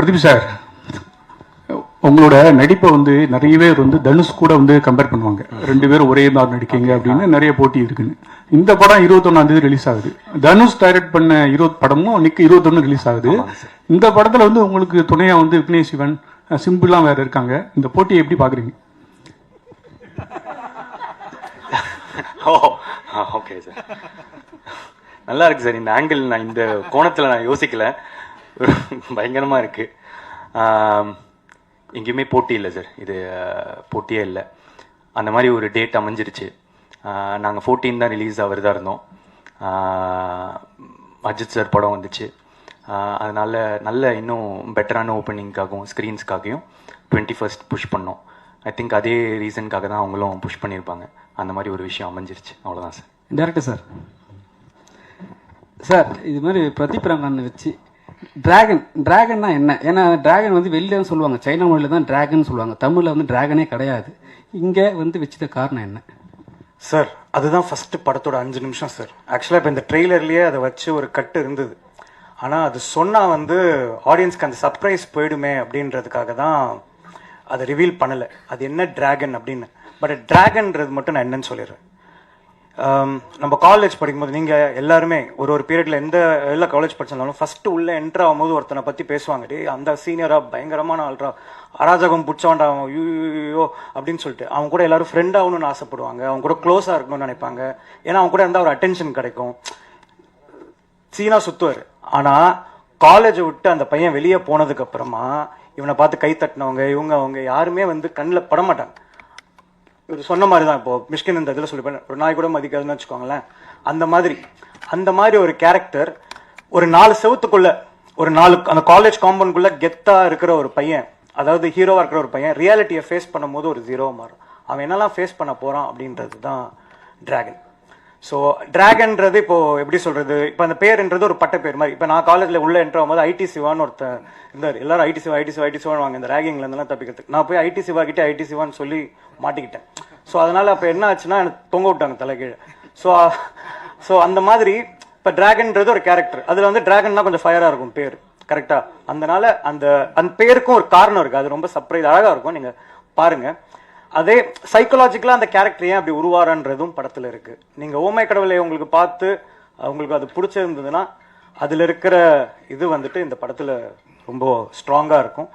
Pradeep sir, உங்களோட நடிப்பை வந்து நிறைய பேர் வந்து தனுஷ் கூட வந்து கம்பேர் பண்ணுவாங்க. 2 பேரும் ஒரே மாதிரி நடிக்கீங்க அப்படின்னு நிறைய போட்டி இருக்குன்னு. இந்த படம் 21 ரிலீஸ் ஆகுது. தனுஷ் டைரக்ட் பண்ண 20 படமும் இன்னைக்கு 21 ரிலீஸ் ஆகுது. இந்த படத்துல வந்து உங்களுக்கு துணையா வந்து விக்னேஷ் சிவன், சிம்பிள்லாம் வேற இருக்காங்க. இந்த போட்டியை எப்படி பாக்குறீங்க? ஓகே சார், நல்லா இருக்கு சார். இந்த ஆங்கிள் நான் இந்த கோணத்தில் நான் யோசிக்கல. பயங்கரமா இருக்கு. எங்கேயுமே போட்டி இல்லை சார், இது போட்டியே இல்லை. அந்த மாதிரி ஒரு டேட் அமைஞ்சிருச்சு. நாங்கள் 14 தான் ரிலீஸ் ஆகிறதா இருந்தோம். அஜித் சார் படம் வந்துச்சு. அதனால நல்ல இன்னும் பெட்டரான ஓப்பனிங்காகவும் ஸ்க்ரீன்ஸ்க்காகவும் 21st புஷ் பண்ணோம். ஐ திங்க் அதே ரீசனுக்காக தான் அவங்களும் புஷ் பண்ணியிருப்பாங்க. அந்த மாதிரி ஒரு விஷயம் அமைஞ்சிருச்சு, அவ்வளோதான் சார். டேரக்டர் சார், சார் இது மாதிரி பிரதீப் ரங்கன் வச்சு டிராகன்னா என்ன? ஏன்னா டிராகன் வந்து வெளியில சொல்லுவாங்க, சைனா மொழியில தான் டிராகன் சொல்லுவாங்க, தமிழில் வந்து டிராகனே கிடையாது. இங்கே வந்து வச்சத காரணம் என்ன சார்? அதுதான் ஃபர்ஸ்ட் படத்தோட 5 நிமிஷம் சார். ஆக்சுவலாக இப்போ இந்த ட்ரெய்லர்லேயே அதை வச்சு ஒரு கட்டு இருந்தது. ஆனால் அது சொன்னால் வந்து ஆடியன்ஸ்க்கு அந்த சர்ப்ரைஸ் போயிடுமே அப்படின்றதுக்காக தான் அதை ரிவீல் பண்ணலை, அது என்ன டிராகன் அப்படின்னு. பட் டிராகன்றது மட்டும் நான் என்னன்னு சொல்லிடுறேன். நம்ம காலேஜ் படிக்கும்போது நீங்கள் எல்லாருமே ஒரு பீரியடில் எல்லா காலேஜ் படிச்சிருந்தாலும் ஃபஸ்ட்டு உள்ளே என்ட்ரு ஆகும்போது ஒருத்தனை பற்றி பேசுவாங்க, டே அந்த சீனியராக பயங்கரமான ஆள்ரா, அராஜகம் பிடிச்சவன்டா அவன், யூ அப்படின்னு சொல்லிட்டு அவங்க கூட எல்லாரும் ஃப்ரெண்ட் ஆகணும்னு ஆசைப்படுவாங்க, அவங்க கூட க்ளோஸாக இருக்கணும்னு நினைப்பாங்க. ஏன்னா அவங்க கூட இருந்தால் ஒரு அட்டென்ஷன் கிடைக்கும். சீனா சுத்துவார். ஆனால் காலேஜை விட்டு அந்த பையன் வெளியே போனதுக்கு அப்புறமா இவனை பார்த்து கை தட்டினவங்க அவங்க யாருமே வந்து கண்ணில் படமாட்டாங்க. இவர் சொன்ன மாதிரி தான், இப்போ மிஷ்கின் இந்த இதில் சொல்லிப்பேன், ஒரு நாய் கூட மதிக்காதுன்னு வச்சுக்கோங்களேன். அந்த மாதிரி ஒரு கேரக்டர் ஒரு 4 செவத்துக்குள்ள அந்த காலேஜ் காம்பவுண்ட்குள்ள கெத்தா இருக்கிற ஒரு பையன், அதாவது ஹீரோவா இருக்கிற ஒரு பையன் ரியாலிட்டியை ஃபேஸ் பண்ணும்போது ஒரு ஜீரோவா மாறும். அவன் என்னெல்லாம் ஃபேஸ் பண்ண போறான் அப்படின்றது தான் டிராகன். ஸோ டிராகன்றது இப்போ எப்படி சொல்றது, இப்போ அந்த பேருன்றது ஒரு பட்ட பேர் மாதிரி. இப்போ நான் காலேஜில் உள்ள என்ட்ரு ஆகும்போது ஐடி சிவான்னு ஒருத்தர் இருந்தார். எல்லாரும் ஐடி சிவான்னு வாங்க, இந்த ரேகிங்ல இருந்தெல்லாம் தப்பிக்கிறதுக்கு. நான் போய் ஐடி சிவா கிட்டே ஐடி சிவான்னு சொல்லி மாட்டிக்கிட்டேன். ஸோ அதனால அப்போ என்ன ஆச்சுன்னா எனக்கு தொங்க விட்டாங்க தலைகீழ. ஸோ அந்த மாதிரி இப்போ டிராகன்றது ஒரு கேரக்டர். அதில் வந்து டிராகன்னா கொஞ்சம் ஃபயராக இருக்கும் பேர், கரெக்டா? அதனால அந்த பேருக்கும் ஒரு காரணம் இருக்கு. அது ரொம்ப சர்ப்ரைஸ் அழகா இருக்கும், நீங்க பாருங்க. அதே சைக்கலாஜிக்கலா அந்த கேரக்டர் ஏன் அப்படி உருவாரன்றதும் படத்துல இருக்கு. நீங்க ஓமை கடவுளை உங்களுக்கு பார்த்து உங்களுக்கு அது பிடிச்சிருந்ததுன்னா அதுல இருக்கிற இது வந்துட்டு இந்த படத்துல ரொம்ப ஸ்ட்ராங்கா இருக்கும்.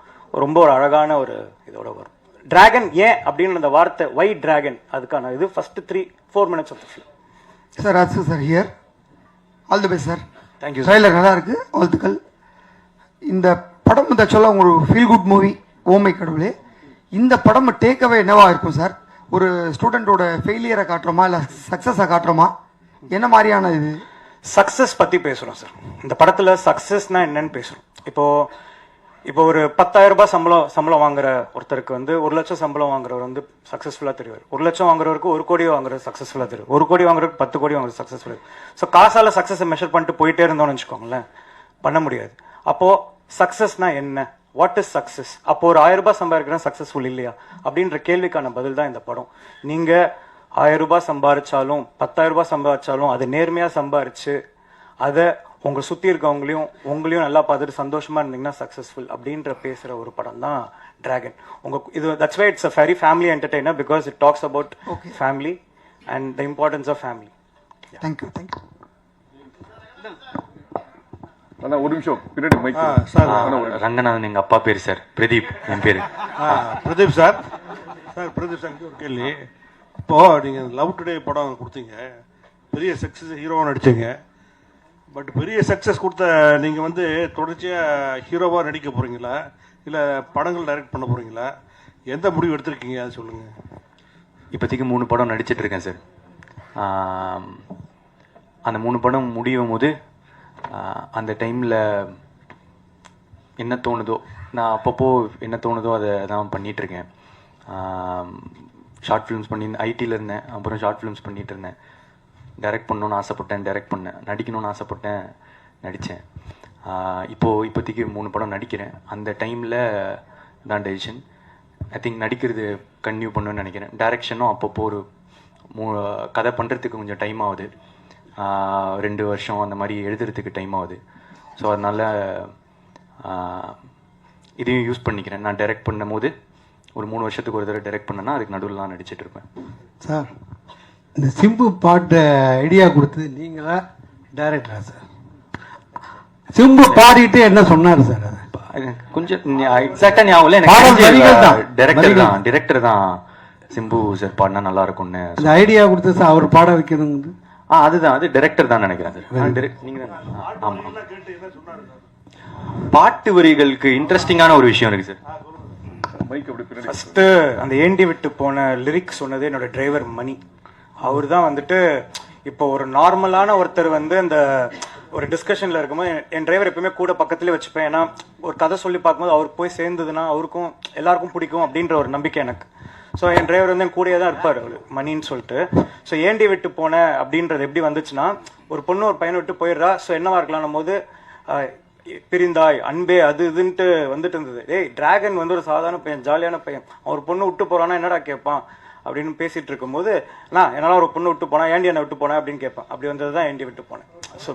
ரொம்ப ஒரு அழகான ஒரு இதோட வரும். டிராகன் ஏன் அப்படின்னு அந்த வார்த்தை, வை டிராகன், அதுக்கான இது first 3-4 minutes of the film. Sir Raju sir here, all the best sir. Thank you. Trailer நல்லா இருக்கு, வாழ்த்துக்கள். இந்த படம் வந்து ஆக்சுவலாக உங்களுக்கு ஃபீல் குட் மூவி ஓமை கடவுளே. இந்த படம் டேக்அவே என்னவா இருக்கும் சார்? ஒரு ஸ்டூடெண்டோட ஃபெயிலியரை காட்டுறோமா இல்லை சக்ஸஸை காட்டுறோமா? என்ன மாதிரியான இது? சக்ஸஸ் பத்தி பேசுறோம் சார் இந்த படத்துல. சக்ஸஸ்னா என்னன்னு பேசுறோம். இப்போ ஒரு 10,000 ரூபாய் சம்பளம் வாங்குற ஒருத்தருக்கு வந்து 1 லட்சம் சம்பளம் வாங்குறவர் வந்து சக்சஸ்ஃபுல்லா தெரிவார். 1 லட்சம் வாங்குறவருக்கு 1 கோடி வாங்குறது சக்சஸ்ஃபுல்லா தெரியும். 1 கோடி வாங்குறதுக்கு 10 கோடி வாங்குறது சக்சஸ்ஃபுல்லா. ஸோ காசால சக்சஸ் மெஷர் பண்ணிட்டு போயிட்டே இருந்தோம்னு வச்சுக்கோங்களேன், பண்ண முடியாது. அப்போ சக்சஸ்னா என்ன, வாட் இஸ் சக்சஸ்? அப்போ ஒரு 1000 ரூபாய் சம்பாதிக்கிறேன் சக்சஸ்ஃபுல் இல்லையா அப்படின்ற கேள்விக்கான பதில் தான் இந்த படம். நீங்க 1000 ரூபாய் சம்பாதிச்சாலும் 10,000 ரூபாய் சம்பாதிச்சாலும் அது நேர்மையா சம்பாதிச்சு அதை உங்க சுத்தி இருக்கவங்களையும் உங்களையும் நல்லா பார்த்துட்டு சந்தோஷமா இருந்தீங்கன்னா சக்சஸ்ஃபுல் அப்படின்ற பேசுற ஒரு படம் தான் டிராகன். இது that's why it's a very family entertainer because it talks about family and the importance of family. Thank you. அண்ணா ஒரு நிமிஷம் பின்னாடி மைக். ரங்கநாதன் எங்க அப்பா பேரு சார், பிரதீப் என் பேரு. பிரதீப் சார். பிரதீப் சார் ஒரு கேள்வி. இப்போ நீங்க லவ் டுடே படம் கொடுத்தீங்க, பெரிய சக்சஸ் ஹீரோவா நடிச்சீங்க. பட் பெரிய சக்சஸ் கொடுத்த நீங்க வந்து தொடர்ச்சியா ஹீரோவா நடிக்க போறீங்களா இல்ல படங்கள் டைரக்ட் பண்ண போறீங்களா? எந்த முடிவு எடுத்திருக்கீங்க அது சொல்லுங்க. இப்போதைக்கு 3 படம் நடிச்சிட்டு இருக்கேன் சார். அந்த 3 படம் முடியும் போது அந்த டைமில் என்ன தோணுதோ, நான் அப்பப்போ என்ன தோணுதோ அதை தான் பண்ணிகிட்ருக்கேன். ஷார்ட் ஃபிலிம்ஸ் ஐடியில் இருந்தேன், அப்புறம் ஷார்ட் ஃபிலிம்ஸ் பண்ணிகிட்டு இருந்தேன். டைரக்ட் பண்ணணுன்னு ஆசைப்பட்டேன், டைரக்ட் பண்ணேன். நடிக்கணும்னு ஆசைப்பட்டேன், நடித்தேன். இப்போதைக்கு 3 படம் நடிக்கிறேன். அந்த டைமில் தான் டெசிஷன். ஐ திங்க் நடிக்கிறது கன்டினியூ பண்ணுவேன்னு நினைக்கிறேன். டைரக்ஷனும் அப்பப்போ ஒரு கதை பண்ணுறதுக்கு கொஞ்சம் டைம் ஆகுது, 2 வருஷம் அந்த மாதிரி எழுதுறதுக்கு டைம் ஆகுது. ஸோ அதனால் இதையும் யூஸ் பண்ணிக்கிறேன். நான் டைரக்ட் பண்ணும்போது ஒரு 3 வருஷத்துக்கு ஒரு தடவை டைரக்ட் பண்ணேன்னா அதுக்கு நடுவில் நான் நடிச்சிட்டு இருப்பேன். சார், இந்த சிம்பு பாட்டு ஐடியா கொடுத்தது நீங்களா டைரக்டரா சார்? சிம்பு பாடிட்டு என்ன சொன்னார் சார்? அது கொஞ்சம் எக்ஸாக்டா ஞாபகம் பாடல் வரிகள் தான். டைரக்டர் தான் சிம்பு சார் பாடினா நல்லா இருக்கும்னு. அந்த ஐடியா கொடுத்தது சார், அவர் பாட வைக்கணுங்க. அதுதான், அது டைரக்டர் தான் நினைக்கிறேன் சார். நீங்க தான். ஆமா, பாட்டு வரிகளுக்கு இன்ட்ரெஸ்டிங்கான ஒரு விஷயம் இருக்கு சார். மைக் அப்படி பின்னாடி ஃபர்ஸ்ட் அந்த ஏண்டி விட்டு போன லிரிக்ஸ் சொன்னது என்னோட டிரைவர் மணி. அவர் தான் வந்துட்டு இப்போ ஒரு நார்மலான ஒருத்தர் வந்து அந்த ஒரு டிஸ்கஷன்ல இருக்கும்போது என் டிரைவர் எப்பவுமே கூட பக்கத்துலேயே வச்சுப்பேன். ஏன்னா ஒரு கதை சொல்லி பார்க்கும்போது அவருக்கு போய் சேர்ந்ததுன்னா அவருக்கும் எல்லாருக்கும் பிடிக்கும் அப்படின்ற ஒரு நம்பிக்கை எனக்கு. ஸோ என் டிரைவர் வந்து என் கூடயே தான் இருப்பார் அவர் மணின்னு சொல்லிட்டு. ஸோ ஏண்டி விட்டு போன அப்படின்றது எப்படி வந்துச்சுன்னா, ஒரு பொண்ணு ஒரு பையனை விட்டு போயிடுறா. ஸோ என்னவா இருக்கலாம் போது பிரிந்தாய் அன்பே அது இதுன்ட்டு வந்துட்டு இருந்தது. ஏய், டிராகன் வந்து ஒரு சாதாரண பையன், ஜாலியான பையன், அவர் பொண்ணு விட்டு போறான்னா என்னடா கேட்பான் அப்படின்னு பேசிட்டு இருக்கும்போது, நான் என்னால் ஒரு பொண்ணு விட்டு போனா ஏண்டி என்ன விட்டு போனேன் அப்படின்னு கேட்பேன். அப்படி வந்தது தான் ஏண்டி விட்டு போனேன். ஸோ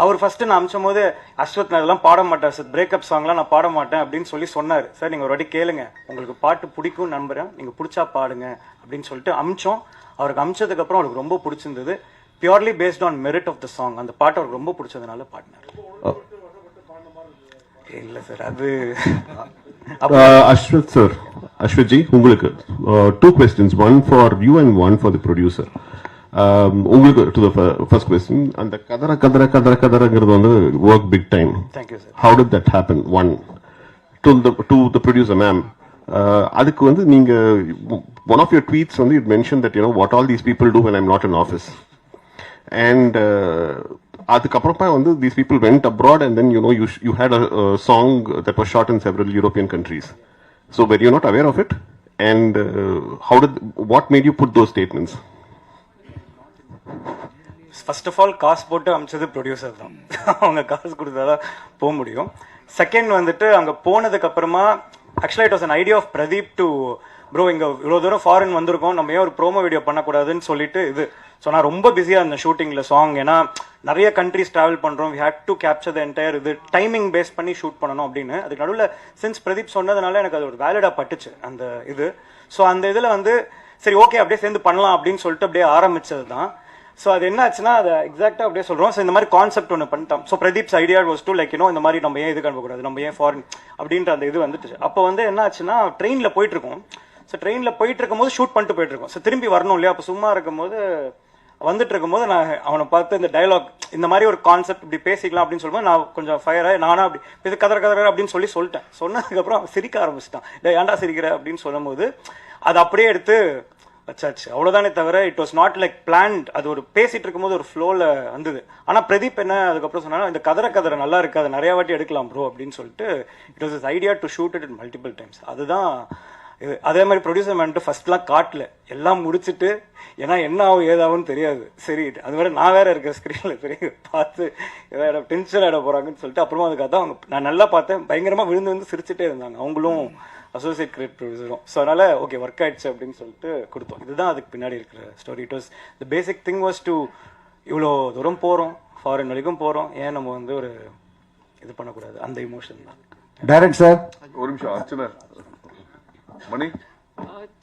அவர் ஃபர்ஸ்ட் நான் அமிச்சும் போது, அஸ்வத் நான் இதெல்லாம் பாட மாட்டேன் சார், பிரேக்கப் சாங்லாம் நான் பாட மாட்டேன் அப்படின்னு சொல்லி சொன்னார். சார் நீங்கள் ஒரு வாட்டி கேளுங்க, உங்களுக்கு பாட்டு பிடிக்கும் நம்புறேன், நீங்கள் பிடிச்சா பாடுங்க அப்படின்னு சொல்லிட்டு அமிச்சோம். அவருக்கு அமிச்சதுக்கு அப்புறம் அவருக்கு ரொம்ப பிடிச்சிருந்தது. Purely based on merit of the song. அந்த பாட்டு அவருக்கு ரொம்ப பிடிச்சதுனால பாடினார். இல்ல சார், அது Ashwat sir, Ashwat ji, உங்களுக்கு two questions, one for you and one for the producer. உங்களுக்கு to the first question, அந்த கதறங்கிறது வந்து work big time. Thank you sir. How did that happen? One to the producer ma'am. அதுக்கு வந்து நீங்க one of your tweets வந்து you mentioned that what all these people do when I'm not in office. And அதுக்கப்புறமா வந்து these people went abroad and then you had a song that was shot in several European countries. So were you not aware of it? And what made you put those statements? First of all காசு போட்டு அமிச்சது producer தான். அவங்க காசு கொடுத்தாதான் போக முடியும். Second வந்துட்டு அங்கே போனதுக்கு அப்புறமா ஆக்சுவலாக it was an idea of Pradeep to bro, இங்கே இவ்வளோ தூரம் ஃபாரின் வந்திருக்கோம், நம்ம ஏன் ஒரு ப்ரோமோ வீடியோ பண்ணக்கூடாதுன்னு சொல்லிட்டு இது. ஸோ நான் ரொம்ப பிஸியாக இருந்தேன் ஷூட்டிங்கில் சாங். ஏன்னா நிறைய கண்ட்ரிஸ் ட்ராவல் பண்ணுறோம், we had to capture the entire இது, டைமிங் பேஸ் பண்ணி ஷூட் பண்ணணும் அப்படின்னு. அதுக்கு நடுவில் சின்ஸ் பிரதீப் சொன்னதுனால எனக்கு அது ஒரு வேலிடாக பட்டுச்சு அந்த இது. ஸோ அந்த இதில் வந்து சரி ஓகே அப்படியே சேர்ந்து பண்ணலாம் அப்படின்னு சொல்லிட்டு அப்படியே ஆரம்பிச்சது தான். ஸோ அது என்ன ஆச்சுன்னா, அதை எக்ஸாக்டாக அப்படியே சொல்கிறோம். ஸோ இந்த மாதிரி கான்செப்ட் ஒன்று பண்ணிட்டோம். So Pradeep's idea was to like இந்த மாதிரி நம்ம ஏன் இது அனுப்பக்கூடாது, நம்ம ஏன் ஃபாரின் அப்படின்ற அந்த இது வந்துட்டு. அப்போ வந்து என்ன ஆச்சுன்னா, ட்ரெயினில் போயிட்டு இருக்கோம். ஸோ ட்ரெயினில் போயிட்டு இருக்கும்போது ஷூட் பண்ணிட்டு போயிட்டு இருக்கோம். ஸோ திரும்பி வரணும் இல்லையா, அப்போ சும்மா இருக்கும்போது வந்துட்டு இருக்கும்போது நான் அவனை பார்த்து இந்த டைலாக் இந்த மாதிரி ஒரு கான்செப்ட் இப்படி பேசிக்கலாம் அப்படின்னு சொல்லும்போது நான் கொஞ்சம் ஃபயராக நானா அப்படி இது கதற அப்படின்னு சொல்லிட்டேன். சொன்னதுக்கப்புறம் அவன் சிரிக்க ஆரம்பிச்சிட்டான். ஏன்டா சிரிக்கிற அப்படின்னு சொல்லும்போது அதை அப்படியே எடுத்து வச்சாச்சு, அவ்வளோதானே தவிர it was not like plant. அது ஒரு பேசிட்டு இருக்கும்போது ஒரு ஃப்ளோவில் வந்தது. ஆனால் பிரதீப் என்ன அதுக்கப்புறம் சொன்னா, இந்த கதற நல்லா இருக்கு, அதை நிறைய வாட்டி எடுக்கலாம் ப்ரோ அப்படின்னு சொல்லிட்டு it was is idea to shoot it in multiple times. அதுதான் இது. அதே மாதிரி ப்ரொடியூசர் மேன்ட்டு ஃபர்ஸ்ட்லாம் காட்டல, எல்லாம் முடிச்சுட்டு, ஏன்னா என்ன ஆகும் ஏதாகும்னு தெரியாது. சரி, அது வேற நான் வேற இருக்க ஸ்க்ரீனில் பெரிய பார்த்து ஏதாவது டென்ஷன் ஆகிட போறாங்கன்னு சொல்லிட்டு அப்புறமா அதுக்காக தான் அவங்க நான் நல்லா பார்த்தேன், பயங்கரமாக விழுந்து சிரிச்சுட்டே இருந்தாங்க அவங்களும், அசோசியேட் கிரியேட் ப்ரொடியூசரும். ஸோ அதனால ஓகே ஒர்க் ஆயிடுச்சு அப்படின்னு சொல்லிட்டு கொடுத்தோம். இதுதான் அதுக்கு பின்னாடி இருக்கிற story. It was the basic thing was to, இவ்வளோ தூரம் போகிறோம், ஃபாரின் வரைக்கும் போகிறோம், ஏன் நம்ம வந்து ஒரு இது பண்ணக்கூடாது, அந்த இமோஷன் தான். டைரக்ட் சார், ஒரு நிமிஷம் அர்ச்சனா மணி.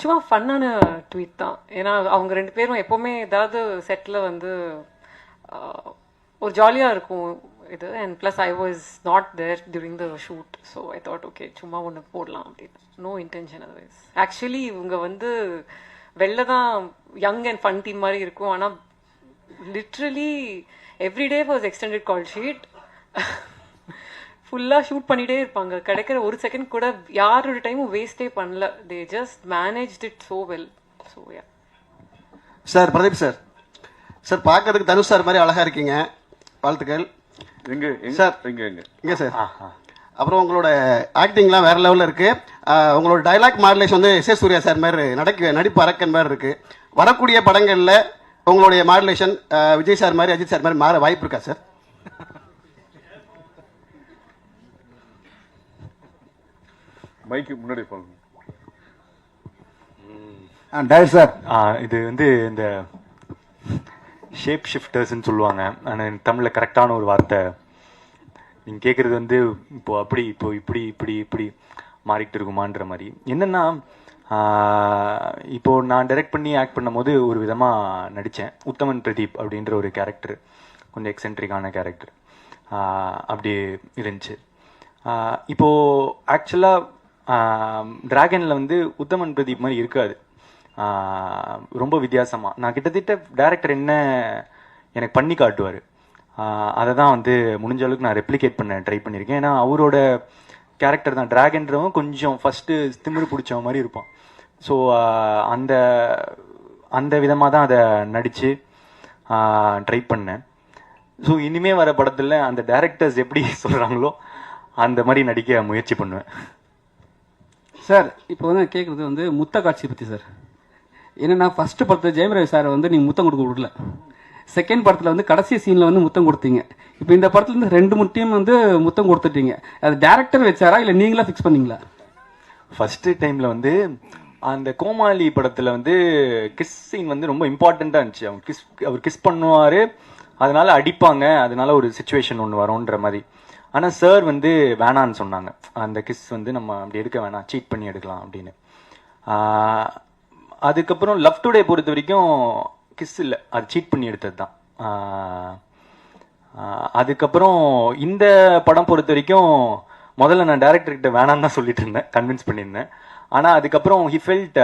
சும்மா ஃபன்னான ட்வீட் தான். ஏன்னா அவங்க ரெண்டு பேரும் எப்போவுமே ஏதாவது செட்டில் வந்து ஒரு ஜாலியாக இருக்கும் இது. And plus I was not there during the shoot. So I thought okay சும்மா ஒன்று போடலாம் அப்படின்னு. No intention otherwise. ஆக்சுவலி இவங்க வந்து வெளில தான் யங் அண்ட் ஃபன் டீம் மாதிரி இருக்கும். ஆனால் literally everyday was extended call sheet. ஃபுல்லாக ஷூட் பண்ணிகிட்டே இருப்பாங்க. கிடைக்கிற ஒரு செகண்ட் கூட யாரோட டைமும் வேஸ்டே பண்ணல. They just managed it so well. So yeah sir, Pradeep sir, sir பார்க்கறதுக்கு தனுஷ் சார் மாதிரி அழகா இருக்கீங்க, வாழ்த்துக்கள். எங்க சார், எங்க சார். அப்புறம் உங்களோட ஆக்டிங்லாம் வேற லெவலில் இருக்கு. உங்களோட டைலாக் மாடுலேஷன் வந்து எஸ் எஸ் சூர்யா சார் மாதிரி நடிப்பு அரக்கன் மாதிரி இருக்கு. வரக்கூடிய படங்களில் உங்களுடைய மாடுலேஷன் விஜய் சார் மாதிரி, அஜித் சார் மாதிரி மாற வாய்ப்பு இருக்கா சார்? மைக்கு முன்னாடி போங்க. டைரக்ட் சார், இது வந்து இந்த ஷேப் ஷிஃப்டர்ஸ்ன்னு சொல்லுவாங்க. ஆனால் தமிழில் கரெக்டான ஒரு வார்த்தை நீங்கள் கேட்குறது வந்து இப்போ அப்படி இப்போ இப்படி இப்படி இப்படி மாறிக்கிட்டு இருக்குமான்ற மாதிரி. என்னென்னா இப்போது நான் டைரக்ட் பண்ணி ஆக்ட் பண்ணும்போது ஒரு விதமாக நடித்தேன். உத்தமன் பிரதீப் அப்படின்ற ஒரு கேரக்டர், கொஞ்சம் எக்ஸென்ட்ரிக்கான கேரக்டர் அப்படி இருந்துச்சு. இப்போது ஆக்சுவலாக டிராகனில் வந்து உத்தமன் பிரதீப் மாதிரி இருக்காது, ரொம்ப வித்தியாசமாக. நான் கிட்டத்தட்ட டேரக்டர் என்ன எனக்கு பண்ணி காட்டுவார், அதை தான் வந்து முடிஞ்ச அளவுக்கு நான் ரெப்ளிகேட் பண்ண ட்ரை பண்ணியிருக்கேன். ஏன்னா அவரோட கேரக்டர் தான் டிராகன்றவன் கொஞ்சம் ஃபஸ்ட்டு திமிரு பிடிச்ச மாதிரி இருப்பான். ஸோ அந்த அந்த விதமாக தான் அதை நடித்து ட்ரை பண்ணேன். ஸோ இனிமேல் வர படத்தில் அந்த டேரக்டர்ஸ் எப்படி சொல்கிறாங்களோ அந்த மாதிரி நடிக்க முயற்சி பண்ணுவேன். சார் இப்போ வந்து கேட்குறது வந்து முத்த காட்சி பற்றி சார். என்னென்னா ஃபஸ்ட்டு படத்தில் ஜெயம் ரவி சார் வந்து நீங்கள் முத்தம் கொடுக்க விடல, செகண்ட் படத்தில் வந்து கடைசி சீனில் வந்து முத்தம் கொடுத்தீங்க. இப்போ இந்த படத்துல இருந்து 2 டீம் வந்து முத்தம் கொடுத்துட்டீங்க. அது டேரக்டர் வச்சாரா இல்லை நீங்களா ஃபிக்ஸ் பண்ணீங்களா? ஃபஸ்ட்டு டைமில் வந்து அந்த கோமாளி படத்தில் வந்து கிஸ் சீன் வந்து ரொம்ப இம்பார்ட்டண்ட்டாக இருந்துச்சு. அவர் கிஸ் பண்ணுவார், அதனால அடிப்பாங்க, அதனால ஒரு சுச்சுவேஷன் ஒன்று வரும்ன்ற மாதிரி. ஆனால் சார் வந்து வேணான்னு சொன்னாங்க, அந்த கிஸ் வந்து நம்ம அப்படி எடுக்க வேணாம், சீட் பண்ணி எடுக்கலாம் அப்படின்னு. அதுக்கப்புறம் லவ் டுடே பொறுத்த வரைக்கும் கிஸ் இல்லை, அது சீட் பண்ணி எடுத்தது தான். அதுக்கப்புறம் இந்த படம் பொறுத்த வரைக்கும் முதல்ல நான் டேரக்டர்கிட்ட வேணான்னு தான் சொல்லிட்டு இருந்தேன், கன்வின்ஸ் பண்ணியிருந்தேன். ஆனால் அதுக்கப்புறம் ஹி ஃபெல்ட்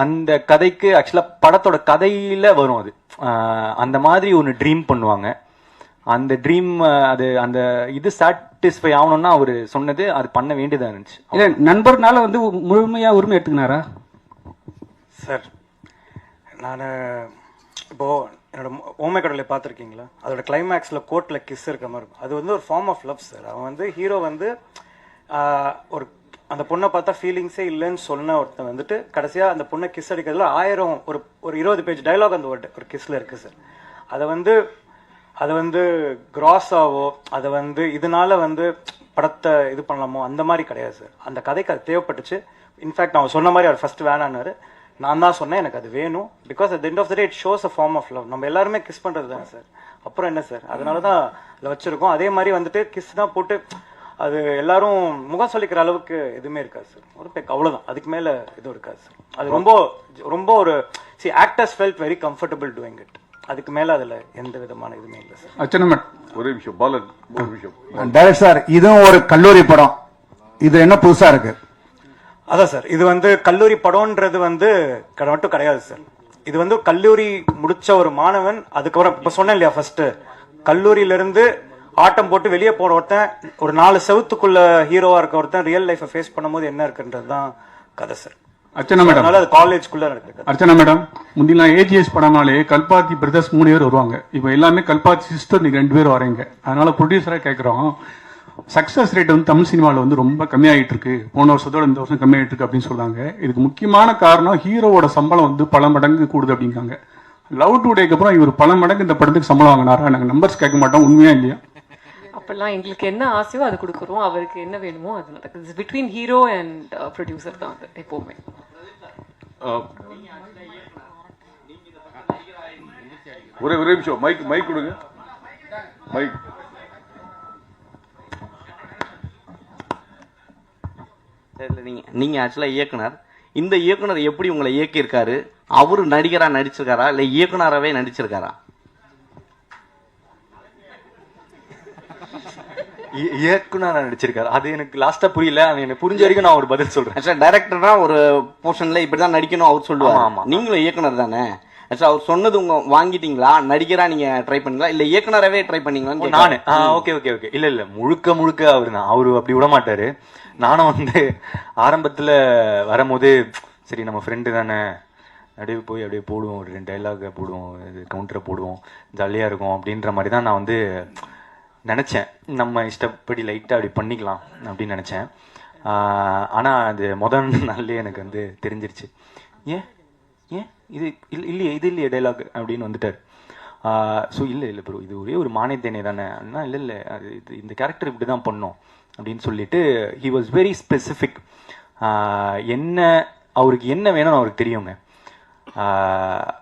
அந்த கதைக்கு ஆக்சுவலாக படத்தோட கதையில் வரும் அது, அந்த மாதிரி ஒன்று ட்ரீம் பண்ணுவாங்க. அந்த ட்ரீம் அது அந்த இது சாட்டிஸ்ஃபை ஆகணும்னா அவர் சொன்னது அது பண்ண வேண்டியதாக இருந்துச்சு. இல்லை நண்பர்னால வந்து முழுமையாக உரிமை எடுத்துக்கினாரா? சார் நான் இப்போது என்னோட ஓமை கடலை பார்த்துருக்கீங்களா, அதோட கிளைமேக்ஸில் கோர்ட்டில் கிஸ் இருக்க மாதிரி இருக்கும். அது வந்து ஒரு ஃபார்ம் ஆஃப் லவ் சார். அவன் வந்து ஹீரோ வந்து ஒரு அந்த பொண்ணை பார்த்தா ஃபீலிங்ஸே இல்லைன்னு சொன்ன ஒருத்தன் வந்துட்டு கடைசியாக அந்த பொண்ணை கிஸ் அடிக்கிறதுல 1000 ஒரு 20 பேஜ் டைலாக் அந்த ஒரு கிஸ்ல இருக்குது சார். அதை வந்து கிராஸாவோ அதை வந்து இதனால வந்து படத்தை இது பண்ணலாமோ அந்த மாதிரி கிடையாது சார். அந்த கதைக்கு அது தேவைப்பட்டுச்சு. இன்ஃபேக்ட் நான் சொன்ன மாதிரி அவர் ஃபர்ஸ்ட் வேணான்னாரு, நான் தான் சொன்னேன் எனக்கு அது வேணும். Because at the end of the day it shows a form of love. நம்ம எல்லாருமே கிஸ் பண்ணுறது தானே சார், அப்புறம் என்ன சார், அதனால தான் அதில் வச்சுருக்கோம். அதே மாதிரி வந்துட்டு கிஸ் தான் போட்டு அது எல்லாரும் முகம் சொல்லிக்கிற அளவுக்கு எதுவுமே இருக்காது சார், ஒரு அவ்வளோதான், அதுக்கு மேலே எதுவும் இருக்காது சார். அது ரொம்ப ரொம்ப ஒரு actors felt very comfortable doing it. அதுக்கு மேலே அதில் எந்த விதமான இதுவுமே இல்லை சார். அச்சனமன் ஒரே விஷயம் பாலன், ஒரு விஷயம். டைரக்டர் சார், இதுவும் ஒரு கல்லூரி படம், இது என்ன புதுசா இருக்கு? அதான் சார், இது வந்து கல்லூரி படம்ன்றது வந்து மட்டும் கிடையாது சார். இது வந்து கல்லூரி முடிச்ச ஒரு மாணவன், அதுக்கப்புறம் இப்போ சொன்னேன் இல்லையா, ஃபர்ஸ்ட் கல்லூரியிலிருந்து ஆட்டம் போட்டு வெளியே போன ஒருத்தன், ஒரு 4 செவத்துக்குள்ள ஹீரோவா இருக்க ஒருத்தன் ரியல் லைஃபை ஃபேஸ் பண்ணும்போது என்ன இருக்குன்றது தான் கதை சார். அர்ச்சனா மேடம், அது காலேஜ்குள்ள நடக்குது. அர்ச்சனா மேடம், முந்திலாம் ஏஜிஎஸ் படம்னாலே கல்பாத்தி பிரதர்ஸ் 3 பேர் வருவாங்க. இப்போ எல்லாமே கல்பாத்தி சிஸ்டர் நீங்க 2 பேர் வரீங்க. அதனால ப்ரொடியூசரா கேட்குறோம், சக்சஸ் ரேட் வந்து தமிழ் சினிமாவில் வந்து ரொம்ப கம்மியாயிட்டு இருக்கு, போன வருஷத்தோட இந்த வருஷம் கம்மியாயிட்டு இருக்கு அப்படின்னு சொல்றாங்க. இதுக்கு முக்கியமான காரணம் ஹீரோவோட சம்பளம் வந்து பல மடங்கு கூடுது அப்படிங்காங்க. லவ் டுடேக்கு அப்புறம் இவர் பல மடங்கு இந்த படத்துக்கு சம்பளம் வாங்கினாரா? நாங்கள் நம்பர்ஸ் கேட்க மாட்டோம், உண்மையா இல்லையா? அப்பெல்லாம் எங்களுக்கு என்ன ஆசையோ அது கொடுக்குறோம், அவருக்கு என்ன வேணுமோ அது நடக்குது. பிட்வீன் ஹீரோ அண்ட் ப்ரொடியூசர் தான் அது எப்போவுமே. ஒரே நிமிஷம், மைக் கொடுங்க, மைக். நீங்க ஆக்சுவலா இயக்குனர், இந்த இயக்குனர் எப்படி உங்களை இயக்கியிருக்காரு? அவரு நடிகரா நடிச்சிருக்காரா இல்ல இயக்குனராகவே நடிச்சிருக்காரா? இயக்குனர் நடிச்சிருக்காரு, அது எனக்கு லாஸ்டா புரியல. அது எனக்கு புரிஞ்ச வரைக்கும் நான் ஒரு பதில் சொல்றேன். டைரக்டர்னா ஒரு போர்ஷன்ல இப்படிதான் நடிக்கணும் அவர் சொல்லுவாங்க. நீங்களும் இயக்குனர் தானே, அவர் சொன்னது உங்க வாங்கிட்டீங்களா? நடிகரா நீங்க ட்ரை பண்ணீங்களா இல்ல இயக்குனராகவே ட்ரை பண்ணீங்களா? நானு ஓகே இல்ல முழுக்க அவரு தான், அவரு அப்படி விட மாட்டாரு. நானும் வந்து ஆரம்பத்துல வரும்போது சரி நம்ம ஃப்ரெண்டு தானே, அப்படியே போய் அப்படியே போடுவோம், ஒரு 2 டைலாக போடுவோம், இது கவுண்டரை போடுவோம், ஜாலியா இருக்கும் அப்படின்ற மாதிரி தான் நான் வந்து நினச்சேன். நம்ம இஷ்டப்படி லைட்டாக அப்படி பண்ணிக்கலாம் அப்படின்னு நினச்சேன். ஆனால் அது முதல் நாள்லேயே எனக்கு வந்து தெரிஞ்சிருச்சு. ஏன் இல்லையே டைலாக் அப்படின்னு வந்துட்டார். ஸோ இல்லை ப்ரோ, இது ஒரே ஒரு மானியத்தேனே தானே அண்ணா, இல்லை அது இந்த கேரக்டர் இப்படி தான் பண்ணோம் அப்படின்னு சொல்லிட்டு ஹி வாஸ் வெரி ஸ்பெசிஃபிக். என்ன அவருக்கு என்ன வேணும்னு அவருக்கு தெரியுங்க.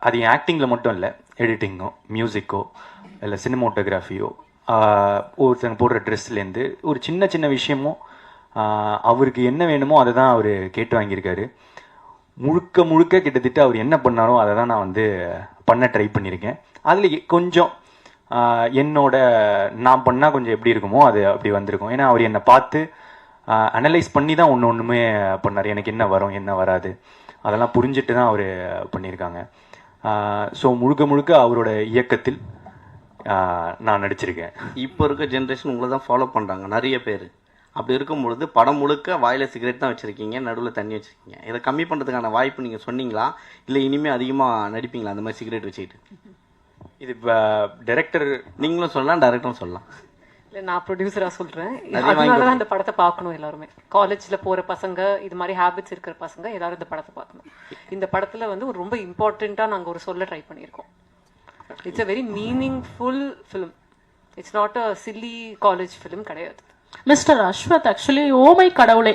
அது என் ஆக்டிங்கில் மட்டும் இல்லை, எடிட்டிங்கோ மியூசிக்கோ இல்லை சினிமோட்டோகிராஃபியோ ஒருத்தங்க போடுற ட்ரெஸ்லேருந்து ஒரு சின்ன சின்ன விஷயமும் அவருக்கு என்ன வேணுமோ அதை தான் அவர் கேட்டு வாங்கியிருக்காரு. முழுக்க முழுக்க கிட்டத்தட்ட அவர் என்ன பண்ணாரோ அதை தான் நான் வந்து பண்ண ட்ரை பண்ணியிருக்கேன். அதில் கொஞ்சம் என்னோட நான் பண்ணால் கொஞ்சம் எப்படி இருக்குமோ அது அப்படி வந்திருக்கும். ஏன்னா அவர் என்னை பார்த்து அனலைஸ் பண்ணி தான் ஒன்றுமே பண்ணார். எனக்கு என்ன வரும் என்ன வராது அதெல்லாம் புரிஞ்சுட்டு தான் அவர் பண்ணியிருக்காங்க. ஸோ முழுக்க முழுக்க அவரோட இயக்கத்தில் நான் நடிச்சிருக்கேன். இப்போ இருக்க ஜென்ரேஷன் உங்களை தான் ஃபாலோ பண்ணுறாங்க நிறைய பேர். அப்படி இருக்கும்பொழுது படம் முழுக்க வாயில் சிகரெட் தான் வச்சுருக்கீங்க, நடுவில் தண்ணி வச்சுருக்கீங்க. இதை கம்மி பண்ணுறதுக்கான வாய்ப்பு நீங்கள் சொன்னீங்களா, இல்லை இனிமேல் அதிகமாக நடிப்பீங்களா அந்த மாதிரி சிகரெட் வச்சுக்கிட்டு? இது டைரக்டர் நீங்களும் சொல்லலாம், டைரக்டரும் சொல்லலாம். இல்லை, நான் ப்ரொடியூசராக சொல்கிறேன். அதனால தான் இந்த படத்தை பார்க்கணும். எல்லாருமே காலேஜில் போகிற பசங்க, இது மாதிரி ஹேபிட்ஸ் இருக்கிற பசங்க எல்லாரும் இந்த படத்தை பார்க்கணும். இந்த படத்தில் வந்து ஒரு ரொம்ப இம்பார்ட்டண்ட்டாக நாங்கள் ஒரு சொல்ல ட்ரை பண்ணியிருக்கோம். It's a very meaningful film. It's not a chilli college film கிடையாது. மிஸ்டர் அஸ்வத், ஆக்சுவலி ஓமை கடவுளை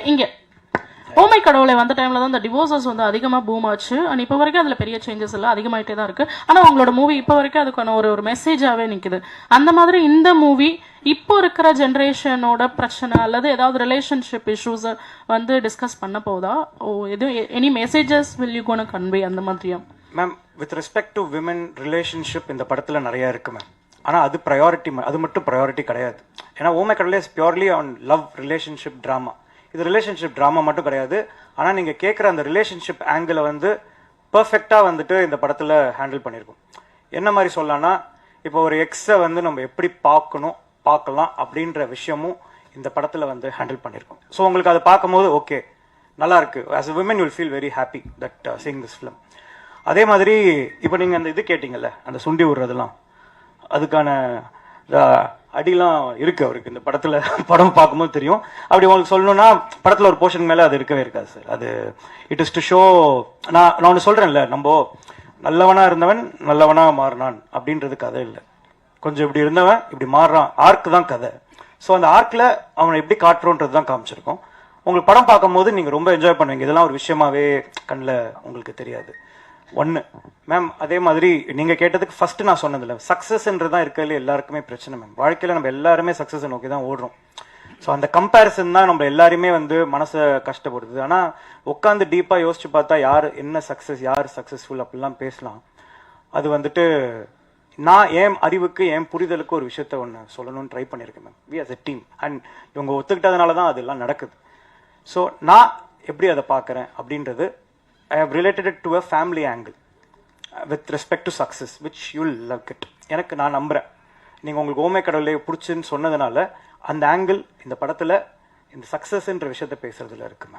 ஓமை கடவுளை வந்த டைம்ல தான் இந்த டிவோர்சஸ் வந்து அதிகமாக பூம் ஆச்சு. அண்ட் இப்போ வரைக்கும் அதில் பெரிய சேஞ்சஸ் எல்லாம் அதிகமாயிட்டே தான் இருக்கு. ஆனால் உங்களோட மூவி இப்போ வரைக்கும் அதுக்கான ஒரு மெசேஜாகவே நிற்குது. அந்த மாதிரி இந்த மூவி இப்போ இருக்கிற ஜென்ரேஷனோட பிரச்சனை அல்லது ஏதாவது ரிலேஷன்ஷிப் இஷ்யூஸ் வந்து டிஸ்கஸ் பண்ண போதா? எதுவும் any messages will you gonna convey அந்த மாதிரியா? Ma'am, with respect to women relationship இந்த படத்தில் நிறைய இருக்கு மேம். ஆனால் அது ப்ரையாரிட்டி, அது மட்டும் ப்ரையாரிட்டி கிடையாது. ஏன்னா ஓமை கடவுளே is purely on love relationship drama. இது ரிலேஷன்ஷிப் ட்ராமா மட்டும் கிடையாது. ஆனால் நீங்கள் கேட்குற அந்த ரிலேஷன்ஷிப் ஆங்கிளை வந்து பர்ஃபெக்டாக வந்துட்டு இந்த படத்தில் ஹேண்டில் பண்ணியிருக்கோம். என்ன மாதிரி சொல்லலாம்னா, இப்போ ஒரு எக்ஸை வந்து நம்ம எப்படி பார்க்கலாம் அப்படின்ற விஷயமும் இந்த படத்தில் வந்து ஹேண்டில் பண்ணியிருக்கோம். ஸோ உங்களுக்கு அதை பார்க்கும்போது ஓகே நல்லா இருக்கு. As a women you will feel very happy that seeing this film. அதே மாதிரி இப்போ நீங்கள் அந்த இது கேட்டிங்கல்ல, அந்த சுண்டி விடுறதெல்லாம், அதுக்கான அடிலாம் இருக்கு அவருக்கு இந்த படத்தில். படம் பார்க்கும்போது தெரியும். அப்படி உங்களுக்கு சொல்லணும்னா படத்தில் ஒரு போர்ஷன் மேலே அது இருக்கவே இருக்காது சார். அது இட் இஸ் டு ஷோ. நான் ஒன்று சொல்கிறேன்ல, நம்ம நல்லவனாக இருந்தவன் நல்லவனாக மாறினான் அப்படின்றது கதை இல்லை. கொஞ்சம் இப்படி இருந்தவன் இப்படி மாறுறான், ஆர்க் தான் கதை. ஸோ அந்த ஆர்க்கில் அவனை எப்படி காட்டுறோன்றது தான் காமிச்சிருக்கோம். உங்களுக்கு படம் பார்க்கும்போது நீங்கள் ரொம்ப என்ஜாய் பண்ணுவீங்க. இதெல்லாம் ஒரு விஷயமாவே கண்ணில் உங்களுக்கு தெரியாது. ஒன்று மேம், அதே மாதிரி நீங்கள் கேட்டதுக்கு ஃபர்ஸ்ட் நான் சொன்னதில்ல, சக்ஸஸ்ன்றது தான் இருக்கிறதுல எல்லாருக்குமே பிரச்சனை மேம். வாழ்க்கையில் நம்ம எல்லாருமே சக்ஸஸை நோக்கி தான் ஓடுறோம். ஸோ அந்த கம்பேரிசன் தான் நம்ம எல்லாருமே வந்து மனசை கஷ்டப்படுது. ஆனால் உட்காந்து டீப்பாக யோசிச்சு பார்த்தா யார் என்ன சக்ஸஸ், யார் சக்ஸஸ்ஃபுல் அப்படிலாம் பேசலாம். அது வந்துட்டு நான் என் அறிவுக்கு என் புரிதலுக்கு ஒரு விஷயத்த ஒன்று சொல்லணும்னு ட்ரை பண்ணியிருக்கேன் ma'am. We as a team and இவங்க ஒத்துக்கிட்டதுனால தான் அதெல்லாம் நடக்குது. ஸோ நான் எப்படி அதை பார்க்குறேன் அப்படின்றது, I have related it to a family angle with respect to success, which you'll love it. எனக்கு நான் நம்புறேன் நீங்கள் உங்களுக்கு ஓமை கடவுளை பிடிச்சுன்னு சொன்னதுனால அந்த ஆங்கிள் இந்த படத்தில் இந்த சக்சஸ்ன்ற விஷயத்த பேசுறதுல இருக்குமே.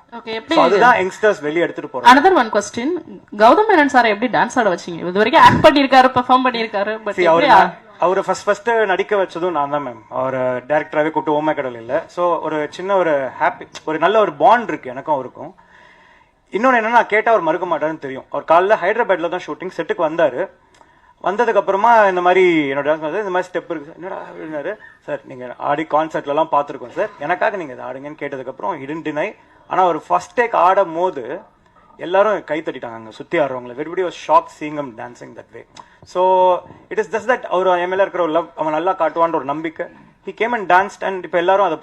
அதுதான் யங்ஸ்டர்ஸ் வெளியே எடுத்துட்டு போறாங்க. another one question, Gautham Menon sir எப்படி டான்ஸ் ஆட வச்சீங்க? இது வரைக்கும் ஆக்ட் பண்ணியிருக்காரு, பெர்ஃபார்ம் பண்ணியிருக்காரு, பட் அவரை ஃபர்ஸ்ட் நடிக்க வச்சதும் நான் தான் மேம். அவர் டைரக்டராகவே கூப்பிட்டு ஓமை கடவுள் இல்லை. ஸோ ஒரு சின்ன ஒரு ஹாப்பி, ஒரு நல்ல ஒரு பாண்ட் இருக்கு எனக்கும் அவருக்கும். இன்னொன்று என்னன்னா, கேட்டால் அவர் மறுக்க மாட்டாருன்னு தெரியும். அவர் காலைல ஹைதராபாத்ல தான் ஷூட்டிங், செட்டுக்கு வந்தார். வந்ததுக்கு அப்புறமா இந்த மாதிரி என்னோட டான்ஸ் வந்து இந்த மாதிரி ஸ்டெப் இருக்கு என்னடா அப்படின்னாரு. சார் நீங்கள் ஆடி கான்சர்ட்லலாம் பார்த்துருக்கோம் சார், எனக்காக நீங்கள் இதை ஆடுங்கன்னு கேட்டதுக்கப்புறம் இடன் டினை. ஆனால் அவர் ஃபர்ஸ்ட் டேக் ஆடும் போது எல்லாரும் கை தட்டிட்டாங்க அங்கே சுற்றி ஆடுறவங்களை. Everybody was shock seeing him dancing that way. So it is just that அவர் என் மேலே இருக்கிற ஒரு லவ், அவன் நல்லா காட்டுவான்ற ஒரு நம்பிக்கை. He came and danced and இப்போ எல்லாரும் அதை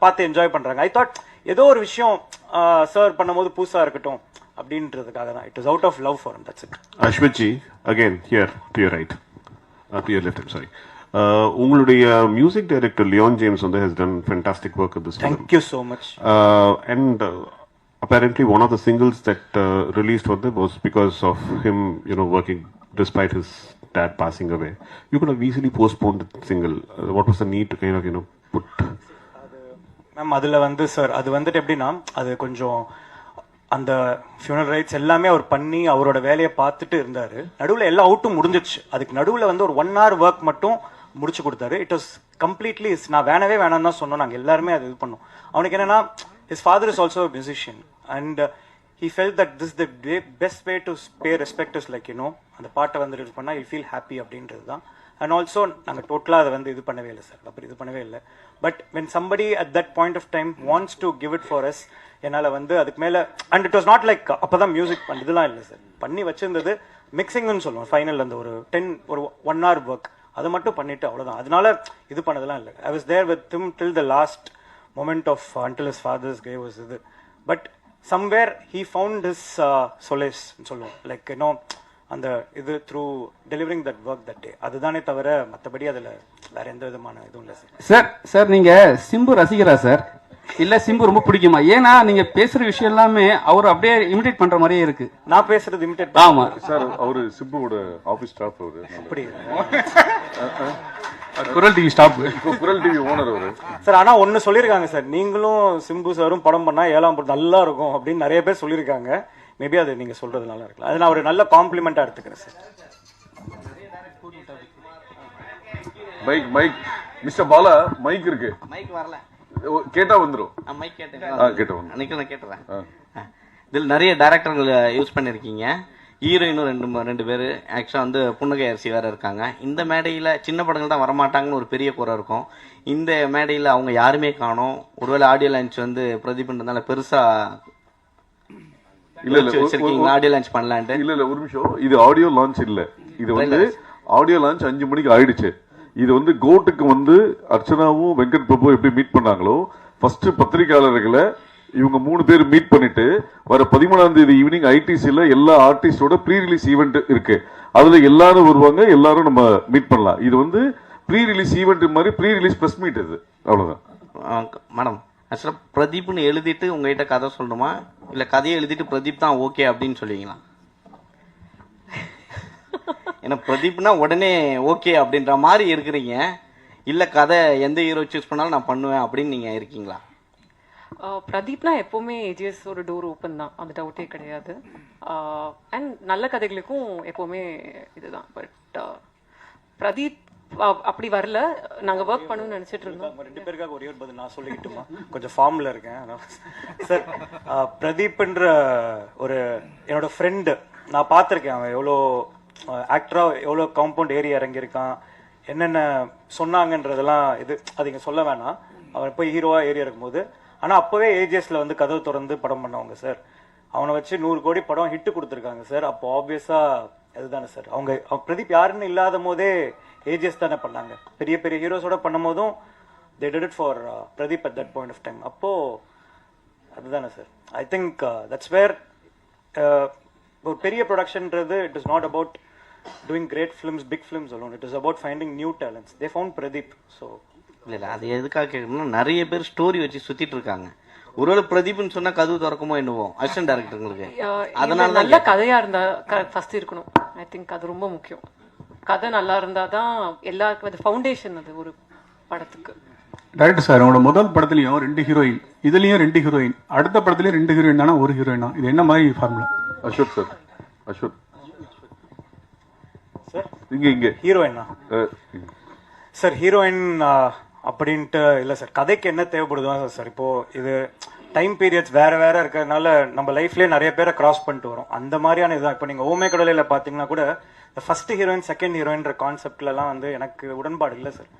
பார்த்து என்ஜாய் பண்ணுறாங்க. ஐ தாட் ஏதோ ஒரு விஷயம் சர்வ் பண்ணும்போது புதுசாக இருக்கட்டும் அப்படின்றதுக்காக தான். It is out of love for him, that's it. Ashwath ji, again here to your right, to your left, I'm sorry. உங்களுடைய மியூசிக் டைரக்டர் லியோன் ஜேம்ஸ் வந்து has done fantastic work at this film. Thank you so much. And apparently one of the singles that released was because of him, working despite his dad passing away. You could have easily postponed the single. What was the need to kind of put? Ma'am அதில் வந்து sir அது வந்துட்டு எப்படின்னா, அது கொஞ்சம் அந்த funeral rights எல்லாமே அவர் பண்ணி அவரோட வேலையை பார்த்துட்டு இருந்தார். நடுவில் எல்லா அவுட்டும் முடிஞ்சிச்சு. அதுக்கு நடுவில் வந்து ஒரு 1 hour ஒர்க் மட்டும் முடிச்சு கொடுத்தாரு. இட் வாஸ் கம்ப்ளீட்லி, நான் வேணான்னு தான் சொன்னோம். நாங்கள் எல்லாருமே அது இது பண்ணோம். அவனுக்கு என்னன்னா, his father is also a musician and he felt that this the best way to pay respect is like அந்த பாட்டை வந்து இது பண்ணால் he feel happy அப்படின்றது தான். அண்ட் ஆல்சோ நாங்கள் டோட்டலாக அதை வந்து இது பண்ணவே இல்லை சார், அப்படி இது பண்ணவே இல்லை. But when somebody at that point of time wants to give it for us, என்னால் வந்து அதுக்கு மேலே, and it was not like அப்போ தான் மியூசிக் பண்ணதுலாம் இல்லை சார். பண்ணி வச்சிருந்தது மிக்சிங்னு சொல்லுவோம். ஃபைனல் அந்த ஒரு 1 hour ஒர்க் அதை மட்டும் பண்ணிட்டு அவ்வளோதான். அதனால இது பண்ணதெல்லாம் இல்லை. I was there with him till the last moment of until his father's grave was இது. But somewhere he found his solace சொல்லுவோம், லைக் யூனோ அந்த இது through delivering that work that day. அதுதானே தவிர மற்றபடி அதில் வேற எந்த விதமான இதுவும் இல்லை சார். சார் நீங்க சிம்பு ரசிகரா சார், இல்ல சிம்பு ரொம்ப பிடிக்குமா? ஏன்னா நீங்க பேசுற விஷயம் எல்லாமே அவர் அப்படியே இமிடேட் பண்ற மாதிரியே இருக்கு. நான் பேசுறது இமிடேட்? ஆமா சார், அவரு சிம்புவோட ஆபீஸ் ஸ்டாஃப் அவரு. அப்படி குரல் டிவி ஸ்டாப், குரல் டிவி ஓனர் அவரு சார். ஆனா ஒன்னு சொல்லியிருக்காங்க சார், நீங்களும் சிம்பு சாரும் படம் பண்ணா 7ஆம் படம் நல்லா இருக்கும் அப்படின்னு நிறைய பேர் சொல்லியிருக்காங்க. மேபி அது நீங்க சொல்றது நல்லா இருக்கலாம். அது நான் ஒரு நல்ல காம்ப்ளிமெண்டா எடுத்துக்கிறேன் sir. Mike mike mister Bala, mike இருக்கு, மைக் வரல, கேட்டா வந்துரும். மைக் கேட்டேன், கேட்ட வந்து அன்னைக்கு நான் கேட்டுறேன். இதில் நிறைய டேரக்டர்கள் யூஸ் பண்ணியிருக்கீங்க, ஹீரோயினும் ரெண்டு பேர், ஆக்சுவலாக வந்து புன்னகை அரிசி வேறு இருக்காங்க. இந்த மேடையில் சின்ன படங்கள் தான் வரமாட்டாங்கன்னு ஒரு பெரிய குறை இருக்கும். இந்த மேடையில் அவங்க யாருமே காணோம். ஒருவேளை ஆடியோ லான்ச் வந்து பிரதீப்ன்றதுனால பெருசாக வச்சிருக்கீங்களா ஆடியோ லான்ச் பண்ணலான்ட்டு? இல்ல ஒரு நிமிஷம், இது ஆடியோ லான்ச் இல்ல, இது வந்து ஆடியோ லான்ச் 5 மணிக்கு ஆயிடுச்சு. இது வந்து கோட்டுக்கு வந்து அர்ச்சனாவும் வெங்கட் பிரபு எப்படி மீட் பண்ணாங்களோ, ஃபர்ஸ்ட் பத்திரிகையாளர்களை இவங்க 3 பேர் மீட் பண்ணிட்டு வர 13ஆம் தேதி ஈவினிங் ஐடிசில எல்லா ஆர்டிஸ்டோட ப்ரீ ரிலீஸ் ஈவெண்ட் இருக்கு, அதுல எல்லாரும் வருவாங்க, எல்லாரும் நம்ம மீட் பண்ணலாம். இது வந்து ப்ரீ ரிலீஸ் ஈவெண்ட் மாதிரி ப்ரீ ரிலீஸ் பிரஸ் மீட் இது, அவ்வளவுதான். மேடம், ஆக்சுவலாக பிரதீப்னு எழுதிட்டு உங்ககிட்ட கதை சொல்லணுமா, இல்லை கதையை எழுதிட்டு பிரதீப் தான் ஓகே அப்படின்னு சொல்லுவீங்களா? ஏன்னா பிரதீப்னா உடனே ஓகே அப்படின்ற மாதிரி இருக்கிறீங்க, இல்லை கதை எந்த ஹீரோ சூஸ் பண்ணாலும் நான் பண்ணுவேன் அப்படின்னு நீங்கள் இருக்கீங்களா? பிரதீப்னா எப்போவுமே ஏஜிஎஸ் ஒரு டோர் ஓப்பன் தான், அந்த டவுட்டே கிடையாது. அண்ட் நல்ல கதைகளுக்கும் எப்போவுமே இதுதான். பட் பிரதீப் அப்படி வரல, நாங்கள் ஒர்க் பண்ணணும்னு நினச்சிட்டு இருந்தோம். 2 பேருக்காக ஒரே ஒரு பதில் நான் சொல்லிக்கிட்டுமா, கொஞ்சம் ஃபார்மில் இருக்கேன் சார். பிரதீப்ன்ற ஒரு என்னோட ஃப்ரெண்டு, நான் பார்த்துருக்கேன். அவன் எவ்வளோ ஆக்டராக எவ்வளோ காம்பவுண்ட் ஏறி இறங்கியிருக்கான், என்னென்ன சொன்னாங்கன்றதெல்லாம் அது இங்கே சொல்ல வேணாம். அவன் போய் ஹீரோவாக ஏறி இருக்கும்போது, ஆனால் அப்போவே ஏஜிஎஸ்ல வந்து கதவு திறந்து படம் பண்ணவங்க சார். அவனை வச்சு 100 கோடி படம் ஹிட்டு கொடுத்துருக்காங்க சார். அப்போ ஆப்வியஸாக அதுதானே சார். அவங்க பிரதீப் யாருன்னு இல்லாத போதே ஏஜிஎஸ் தானே பண்ணாங்க. பெரிய பெரிய ஹீரோஸோட பண்ணும் போதும் they did it for Pradeep at that point of time. அப்போ அதுதானே சார். ஐ திங்க் தட்ஸ் வேர் ஒரு பெரிய ப்ரொடக்ஷன்ன்றது it is not about doing great films, big films alone. It is about finding new talents. they found Pradeep. So இல்லை அது எதுக்காக கேட்கணும்னா, நிறைய பேர் ஸ்டோரி வச்சு சுத்திட்டு இருக்காங்க. ஒருவேளை பிரதீப்னு சொன்னா கதவு திறக்குமோ என்னவோ அசிஸ்டன்ட் டைரக்டர்களுக்கு. அதனால நல்ல கதையா இருந்தா ஃபர்ஸ்ட் இருக்கணும். ஐ திங்க் அது ரொம்ப முக்கியம். கதை நல்லா இருந்தா தான் எல்லாருக்கும் அது ஃபவுண்டேஷன், அது ஒரு படத்துக்கு. டைரக்டர் சார், உங்களோட முதல் படத்துலயும் 2 ஹீரோயின், இதுலயும் 2 ஹீரோயின், அடுத்த படத்துலயும் 2 ஹீரோயின் தானே, ஒரு ஹீரோயினா? இது என்ன மாதிரி formula? Ashok sir, Ashok sir, இங்க ஹீரோயினா சார்? ஹீரோயின் அப்படின்ட்டு இல்லை சார். கதைக்கு என்ன தேவைப்படுதோ சார். இப்போ இது டைம் பீரியட்ஸ் வேற வேற இருக்கிறதுனால நம்ம லைஃப்லேயே நிறைய பேரை கிராஸ் பண்ணிட்டு வரோம். அந்த மாதிரியான இதுதான். இப்போ நீங்கள் ஓமே கடலையில் பார்த்தீங்கன்னா கூட இந்த ஃபர்ஸ்ட் ஹீரோயின் செகண்ட் ஹீரோயின்ற கான்செப்ட்லலாம் வந்து எனக்கு உடன்பாடு இல்லை சார்.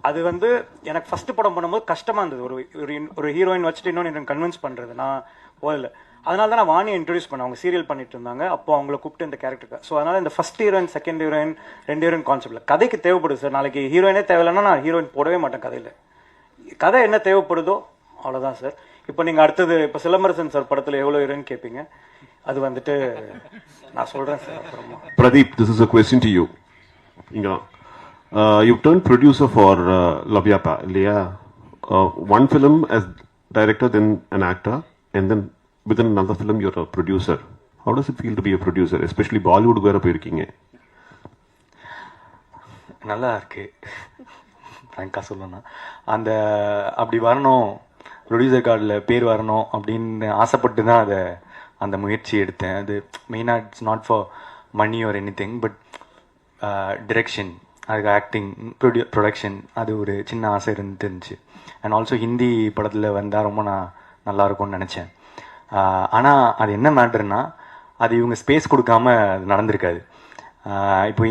அது வந்து எனக்கு ஃபர்ஸ்ட் படம் பண்ணும்போது கஷ்டமா இருந்தது. ஒரு ஹீரோயின் வச்சுட்டு இன்னொன்று கன்வின்ஸ் பண்ணுறது நான் போகல. அதனால தான் நான் வாணியை இன்ட்ரடியூஸ் பண்ணேன். அவங்க சீரியல் பண்ணிட்டு இருந்தாங்க, அப்போ அவங்கள கூப்பிட்டு இந்த கேரக்டருக்கு. ஸோ அதனால இந்த first heroine second heroine 2 heroine கான்செப்ட்ல கதைக்கு தேவைப்படுது சார். நாளைக்கு ஹீரோயினே தேவையில்லைன்னா நான் ஹீரோயின் போடவே மாட்டேன் கதையில். கதை என்ன தேவைப்படுதோ அவ்வளோதான் சார். இப்போ நீங்கள் அடுத்தது இப்போ சிலம்பரசன் சார் படத்தில் எவ்வளோ ஹீரோயின் கேட்பீங்க, அது வந்துட்டு நான் சொல்கிறேன் சார் அப்புறமா. Pradeep, this is a question to you. You've turned producer for Lavyapa, இல்லையா? One film as director, then an actor, and then within another film you're a producer. How does it feel to be a producer, especially Bollywood வேற போயிருக்கீங்க? நல்லா இருக்கு ஃப்ராங்காக சொல்லணும்னா. அந்த அப்படி வரணும், producer கார்டில் பேர் வரணும் அப்படின்னு ஆசைப்பட்டு தான் அந்த முயற்சி எடுத்தேன். அது மெயினாக it's not for money or any thing, but direction, அதுக்கு ஆக்டிங், ப்ரொடக்ஷன், அது ஒரு சின்ன ஆசை இருந்துச்சு. அண்ட் ஆல்சோ ஹிந்தி படத்தில் வந்தால் ரொம்ப நல்லாயிருக்கும்னு நினச்சேன். ஆனால் அது என்ன மேட்டர்னா, அது இவங்க ஸ்பேஸ் கொடுக்காம அது நடந்திருக்காது. இப்போ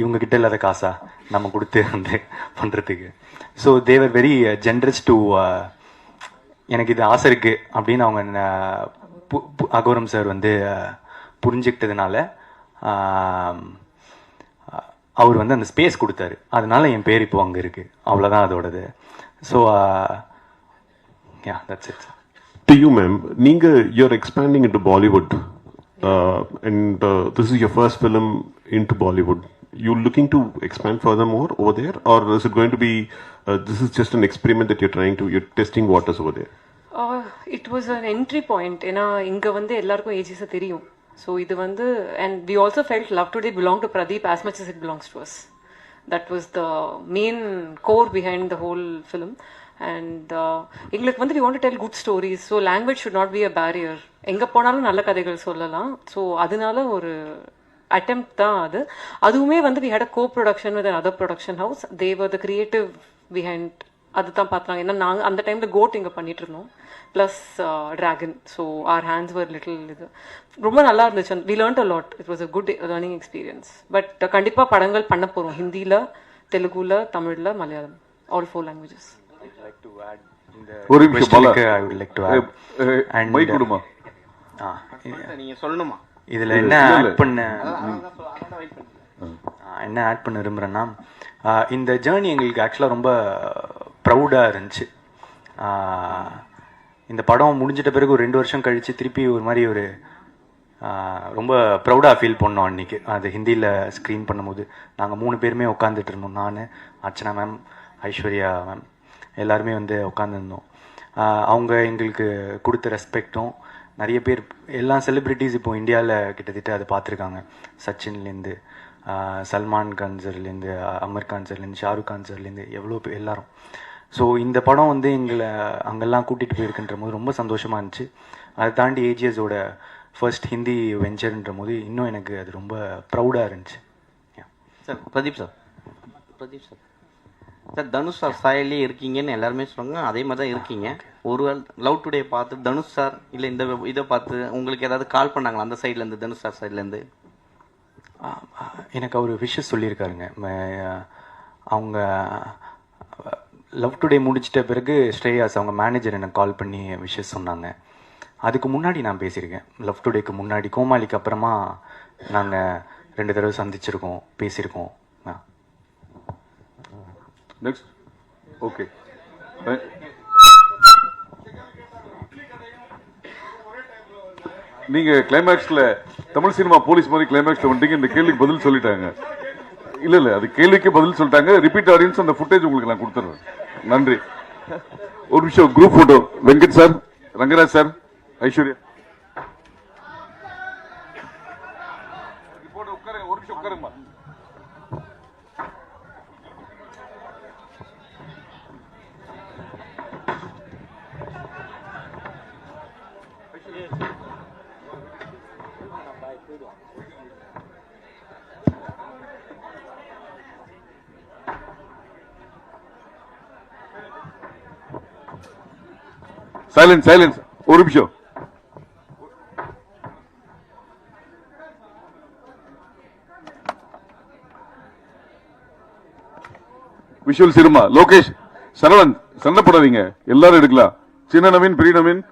இவங்க கிட்ட இல்லாத காசா நம்ம கொடுத்து வந்து பண்ணுறதுக்கு. So they were very generous to எனக்கு இது ஆசை இருக்குது அப்படின்னு அவங்க அகோரம் சார் வந்து புரிஞ்சுக்கிட்டதுனால அவர் வந்து அந்த ஸ்பேஸ் கொடுத்தாரு, அதனால என் பேர் இப்போ அங்கே இருக்குது, அவ்வளோதான் அதோடது. So that's it. To you, ma'am, you're expanding into Bollywood, and this is your first film into Bollywood. You looking to expand furthermore over there, or is it going to be this is just an experiment that you're testing waters over there? It was an entry point. ஏன்னா இங்கே வந்து எல்லாருக்கும் ஏஜிஸை தெரியும். So இது வந்து and we also felt Love Today belong to Pradeep as much as it belongs to us. That was the main core behind the whole film. And எங்களுக்கு வந்து we want to tell good stories, so language should not be a barrier. எங்கே போனாலும் நல்ல கதைகள் சொல்லலாம். So அதனால ஒரு attempt தான் அது. அதுவுமே வந்து we had a co-production with another production house. They were the creative behind. அதுதான் பார்த்தாங்க. ஏன்னா நாங்கள் அந்த டைமில் கோட் இங்கே பண்ணிட்டு இருந்தோம், plus Dragon. So our hands were little இது ரொம்ப நல்லா இருந்துச்சு. We learnt a lot. It was a good learning experience. But கண்டிப்பாக படங்கள் பண்ண போகிறோம், ஹிந்தியில், தெலுங்குல, தமிழில், மலையாளம், ஆல் 4 லாங்குவேஜஸ். ஒரு நிமிஷம் Bala, I would like to add. And mike கொடுமா. நீங்கள் சொல்லணுமா? இதில் என்ன ஆட் பண்ண விரும்புகிறேன்னா, இந்த ஜேர்னி எங்களுக்கு ஆக்சுவலாக ரொம்ப ப்ரௌடாக இருந்துச்சு. இந்த படம் முடிஞ்சிட்ட பிறகு ஒரு 2 வருஷம் கழித்து திருப்பி ஒரு மாதிரி ஒரு ரொம்ப ப்ரௌடாக ஃபீல் பண்ணோம் அன்றைக்கி. அது ஹிந்தியில் ஸ்க்ரீன் பண்ணும்போது நாங்கள் 3 பேருமே உட்காந்துட்டு இருந்தோம். நான், அர்ச்சனா மேம், ஐஸ்வர்யா மேம் எல்லாருமே வந்து உட்காந்துருந்தோம். அவங்க எங்களுக்கு கொடுத்த ரெஸ்பெக்டும், நிறைய பேர் எல்லா செலிப்ரிட்டிஸ் இப்போ இந்தியாவில் கிட்டத்தட்ட அதை பார்த்துருக்காங்க. சச்சின்லேருந்து, சல்மான் கான் சார்லேருந்து, அமர் கான் சார்லேருந்து, ஷாருக் கான் சார்லேருந்து எவ்வளோ பேர் எல்லாரும். ஸோ இந்த படம் வந்து எங்களை அங்கெல்லாம் கூட்டிகிட்டு போயிருக்குன்ற போது ரொம்ப சந்தோஷமாக இருந்துச்சு. அதை தாண்டி ஏஜிஎஸோட ஃபர்ஸ்ட் ஹிந்தி வெஞ்சர்ன்ற போது இன்னும் எனக்கு அது ரொம்ப ப்ரௌடாக இருந்துச்சு. Sir Pradeep sir sir Dhanush sir சாயலே இருக்கீங்கன்னு எல்லாருமே சொல்லுவாங்க, அதே மாதிரி தான் இருக்கீங்க. ஒரு லவ் டுடே பார்த்து தனுஷ் சார் இல்லை இந்த இதை பார்த்து உங்களுக்கு ஏதாவது கால் பண்ணாங்களா அந்த சைட்லேருந்து, தனுஷ் சார் சைட்லேருந்து? எனக்கு அவர் விஷஸ் சொல்லியிருக்காருங்க. அவங்க லவ் டுடே முடிச்சிட்ட பிறகு ஸ்ரேயாஸ் அவங்க மேனேஜர் எனக்கு கால் பண்ணி விஷஸ் சொன்னாங்க. அதுக்கு முன்னாடி நான் பேசியிருக்கேன். லவ் டுடேக்கு முன்னாடி, கோமாளிக்கு அப்புறமா நாங்கள் 2 தடவை சந்திச்சிருக்கோம், பேசியிருக்கோம். நெக்ஸ்ட். ஓகே, நீங்க கிளைமேக்ஸ்ல தமிழ் சினிமா போலீஸ் மாதிரி கிளைமேக்ஸ்ல வந்துட்டீங்க. இந்த கேள்விக்கு பதில் சொல்லிட்டாங்க. இல்ல அது கேள்விக்கு பதில் சொல்லிட்டாங்க. ரிப்பீட் ஆடியன்ஸ் அந்த ஃபுட்டேஜ் உங்களுக்கு நான் கொடுத்துறேன். நன்றி. ஒரு நிமிஷம் group photo. Venkat sir, Rangaraj sir, Aishwarya உட்காருங்க. ஒரு நிமிஷம் உட்காருங்கம்மா. சைலன்ஸ். ஒரு நிமிஷம். விஷுவல் சினிமா லோகேஷ், சரவணன், சண்டை போடாதீங்க, எல்லாரும் எடுக்கலாம். சின்ன நவீன், பெரிய நவீன்,